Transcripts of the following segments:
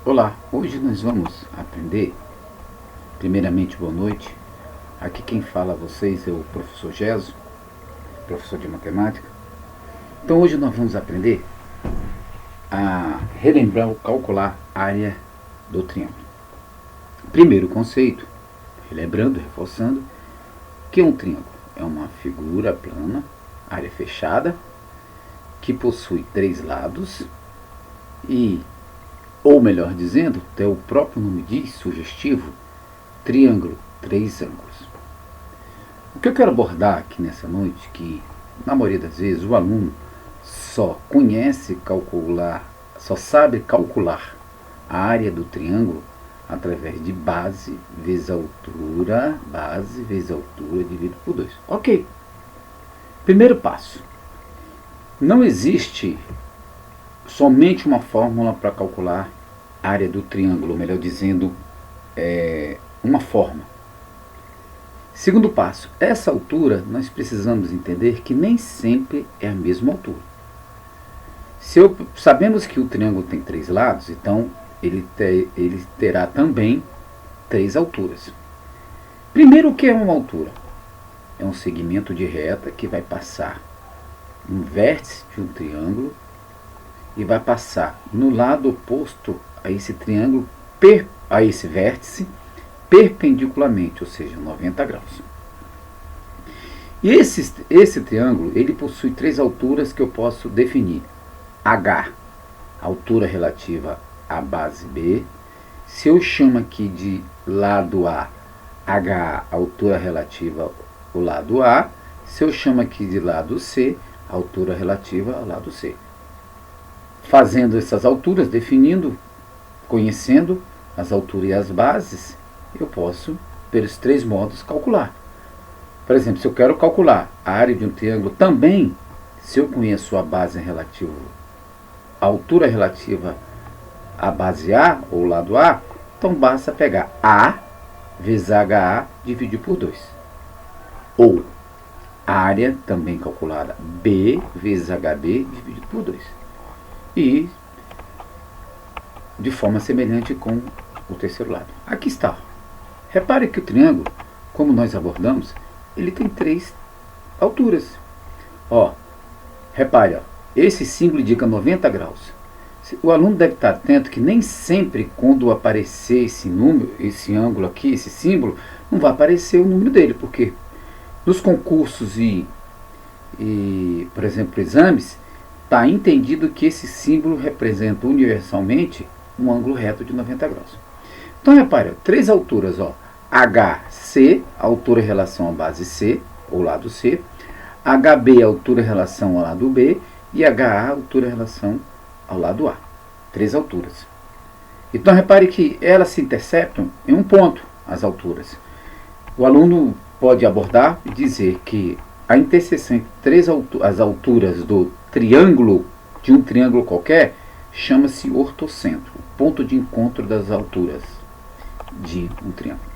Olá, hoje nós vamos aprender, primeiramente boa noite, aqui quem fala a vocês é o professor Geso, professor de matemática. Então hoje nós vamos aprender a relembrar ou calcular a área do triângulo. Primeiro conceito, relembrando, reforçando, que um triângulo é uma figura plana, área fechada, que possui três lados e, ou melhor dizendo, até o próprio nome diz, sugestivo, triângulo, três ângulos. O que eu quero abordar aqui nessa noite, que na maioria das vezes o aluno só conhece calcular, só sabe calcular a área do triângulo através de base vezes altura, dividido por 2. Ok. Primeiro passo. Não existe somente uma fórmula para calcular a área do triângulo, melhor dizendo, uma forma. Segundo passo, essa altura nós precisamos entender que nem sempre é a mesma altura. Sabemos que o triângulo tem três lados, então ele terá também três alturas. Primeiro, o que é uma altura? É um segmento de reta que vai passar um vértice de um triângulo e vai passar no lado oposto a esse triângulo, a esse vértice, perpendicularmente, ou seja, 90 graus. E esse triângulo, ele possui três alturas que eu posso definir. H, altura relativa à base B. Se eu chamo aqui de lado A, HA, altura relativa ao lado A. Se eu chamo aqui de lado C, altura relativa ao lado C. Fazendo essas alturas, definindo, conhecendo as alturas e as bases, eu posso, pelos três modos, calcular. Por exemplo, se eu quero calcular a área de um triângulo também, se eu conheço a base relativa, a altura relativa à base A, ou lado A, então basta pegar A vezes HA dividir por 2. Ou a área, também calculada, B vezes HB dividido por 2. E de forma semelhante com o terceiro lado. Aqui está. Repare que o triângulo, como nós abordamos, ele tem três alturas. Repare, esse símbolo indica 90 graus. O aluno deve estar atento que nem sempre quando aparecer esse número, esse ângulo aqui, esse símbolo, não vai aparecer o número dele, porque nos concursos e por exemplo, exames, está entendido que esse símbolo representa universalmente um ângulo reto de 90 graus. Então, repare, três alturas, HC, altura em relação à base C, ou lado C, HB, altura em relação ao lado B, e HA, altura em relação ao lado A. Três alturas. Então, repare que elas se interceptam em um ponto, as alturas. O aluno pode abordar e dizer que a interseção entre as alturas do triângulo, de um triângulo qualquer, chama-se ortocentro, o ponto de encontro das alturas de um triângulo.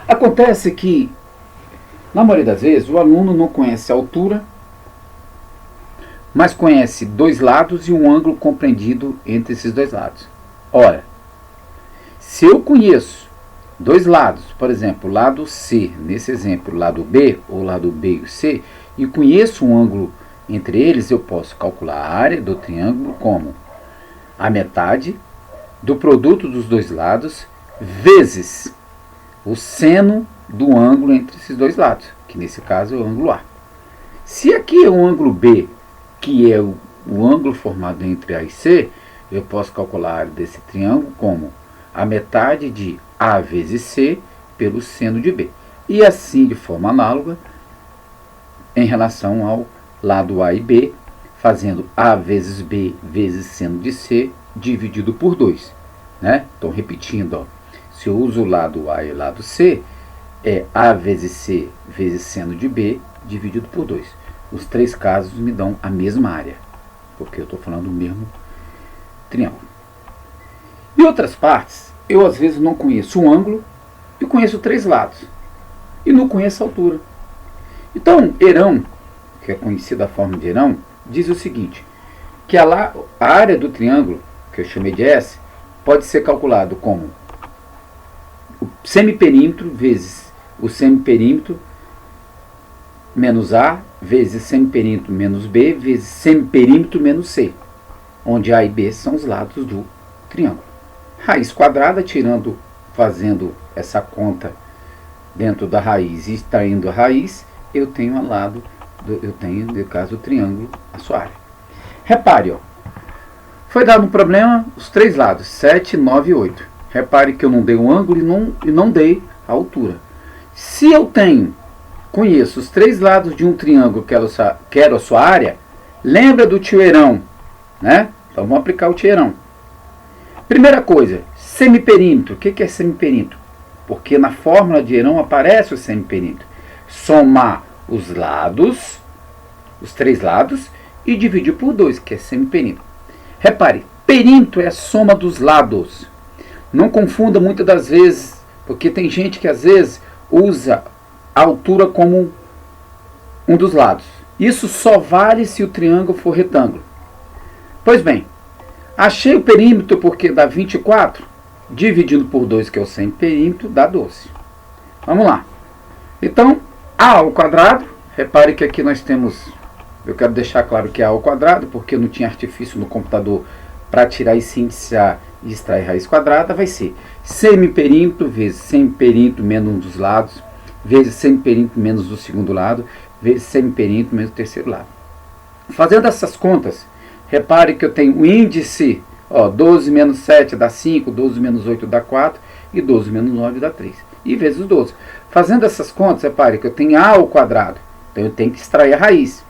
Acontece que, na maioria das vezes, o aluno não conhece a altura, mas conhece dois lados e um ângulo compreendido entre esses dois lados. Ora, se eu conheço dois lados, por exemplo, lado C, nesse exemplo, lado B, ou lado B e o C, e conheço um ângulo entre eles, eu posso calcular a área do triângulo como a metade do produto dos dois lados vezes o seno do ângulo entre esses dois lados, que nesse caso é o ângulo A. Se aqui é o ângulo B, que é o ângulo formado entre A e C, eu posso calcular a área desse triângulo como a metade de A vezes C pelo seno de B. E assim, de forma análoga, em relação ao lado A e B, fazendo A vezes B vezes seno de C dividido por 2. Então, repetindo, se eu uso o lado A e o lado C, é A vezes C vezes seno de B dividido por 2. Os três casos me dão a mesma área, porque eu estou falando do mesmo triângulo. Em outras partes, eu às vezes não conheço o ângulo e conheço três lados, e não conheço a altura. Então, Herão, que é conhecida a forma de Herão, diz o seguinte, que a área do triângulo, que eu chamei de S, pode ser calculado como o semiperímetro vezes o semiperímetro menos A, vezes semiperímetro menos B, vezes semiperímetro menos C, onde A e B são os lados do triângulo. Raiz quadrada, fazendo essa conta dentro da raiz e extraindo a raiz, eu tenho, no caso, o triângulo assoalho. Repare, ó, foi dado um problema, os três lados, 7, 9 e 8. Repare que eu não dei o ângulo e não dei a altura. Se eu conheço os três lados de um triângulo, quero a sua área, lembra do tioeirão, né? Então vamos aplicar o tioeirão. Primeira coisa, semiperímetro. O que é semiperímetro? Porque na fórmula de Heron aparece o semiperímetro. Somar os lados, os três lados, e dividir por 2, que é semiperímetro. Repare, perímetro é a soma dos lados. Não confunda muitas das vezes, porque tem gente que às vezes usa a altura como um dos lados. Isso só vale se o triângulo for retângulo. Pois bem, achei o perímetro porque dá 24, dividindo por 2, que é o semiperímetro, dá 12. Vamos lá. Então, A ao quadrado, repare que aqui nós temos, eu quero deixar claro que é A ao quadrado, porque eu não tinha artifício no computador para tirar esse índice A e extrair raiz quadrada, vai ser semiperímetro vezes semiperímetro menos um dos lados, vezes semiperímetro menos do segundo lado, vezes semiperímetro menos do terceiro lado. Fazendo essas contas, repare que eu tenho o índice, 12 menos 7 dá 5, 12 menos 8 dá 4, e 12 menos 9 dá 3. E vezes 12. Fazendo essas contas, repare que eu tenho A ao quadrado, então eu tenho que extrair a raiz.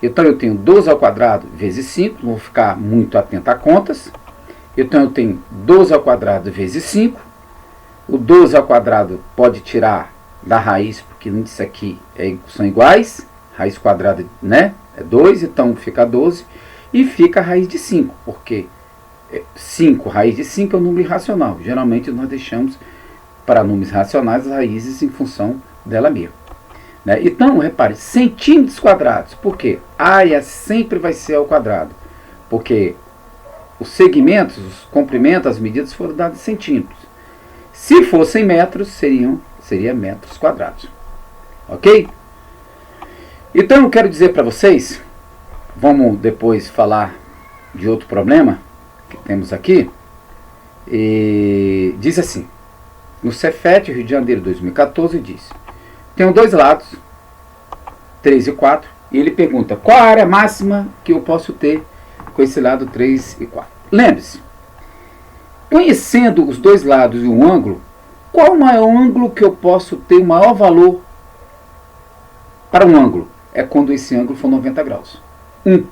Então eu tenho 12 ao quadrado vezes 5, não vou ficar muito atento a contas. Então eu tenho 12 ao quadrado vezes 5. O 12 ao quadrado pode tirar da raiz, porque isso aqui são iguais. Raiz quadrada, né, é 2, então fica 12. E fica a raiz de 5, porque 5, raiz de 5 é um número irracional. Geralmente nós deixamos para números racionais as raízes em função dela mesma. Né? Então, repare, centímetros quadrados. Por quê? A área sempre vai ser ao quadrado. Porque os segmentos, os comprimentos, as medidas foram dadas em centímetros. Se fossem metros, seria metros quadrados. Ok? Então, eu quero dizer para vocês, vamos depois falar de outro problema que temos aqui. E diz assim, no Cefet, Rio de Janeiro, 2014, diz: tenho dois lados, 3 e 4, e ele pergunta qual a área máxima que eu posso ter com esse lado 3 e 4. Lembre-se, conhecendo os dois lados e um ângulo, qual o maior ângulo que eu posso ter o maior valor para um ângulo? É quando esse ângulo for 90 graus. 1,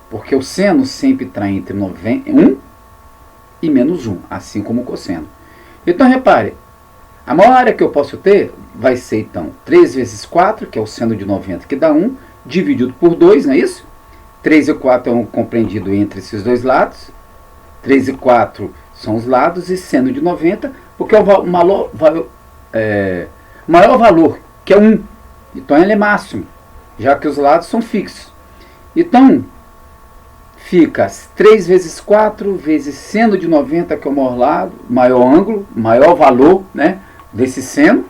porque o seno sempre está entre 1 e menos 1, assim como o cosseno. Então, repare, a maior área que eu posso ter vai ser, então, 3 vezes 4, que é o seno de 90, que dá 1, dividido por 2, não é isso? 3 e 4 é um compreendido entre esses dois lados. 3 e 4 são os lados, e seno de 90, porque é o maior valor, que é 1. Então, ele é máximo, já que os lados são fixos. Então, fica 3 vezes 4 vezes seno de 90, que é o maior lado, maior ângulo, maior valor, né, desse seno.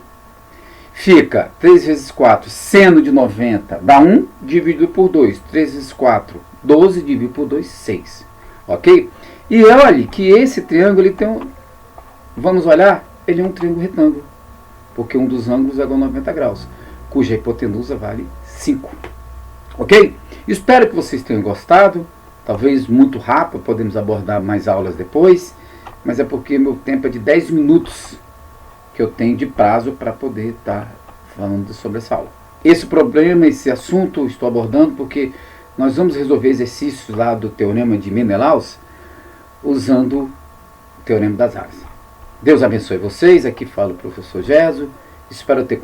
Fica 3 vezes 4, seno de 90 dá 1, dividido por 2. 3 vezes 4, 12, dividido por 2, 6. Ok? E olhe que esse triângulo, ele tem vamos olhar, ele é um triângulo retângulo. Porque um dos ângulos é igual a 90 graus, cuja hipotenusa vale 5. Ok? Espero que vocês tenham gostado. Talvez muito rápido, podemos abordar mais aulas depois. Mas é porque meu tempo é de 10 minutos que eu tenho de prazo para poder estar falando sobre essa aula. Esse problema, esse assunto eu estou abordando porque nós vamos resolver exercícios lá do Teorema de Menelaus usando o Teorema das Áreas. Deus abençoe vocês. Aqui fala o professor Gesso. Espero ter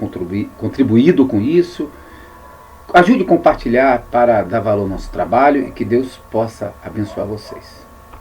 contribuído com isso. Ajude a compartilhar para dar valor ao nosso trabalho e que Deus possa abençoar vocês.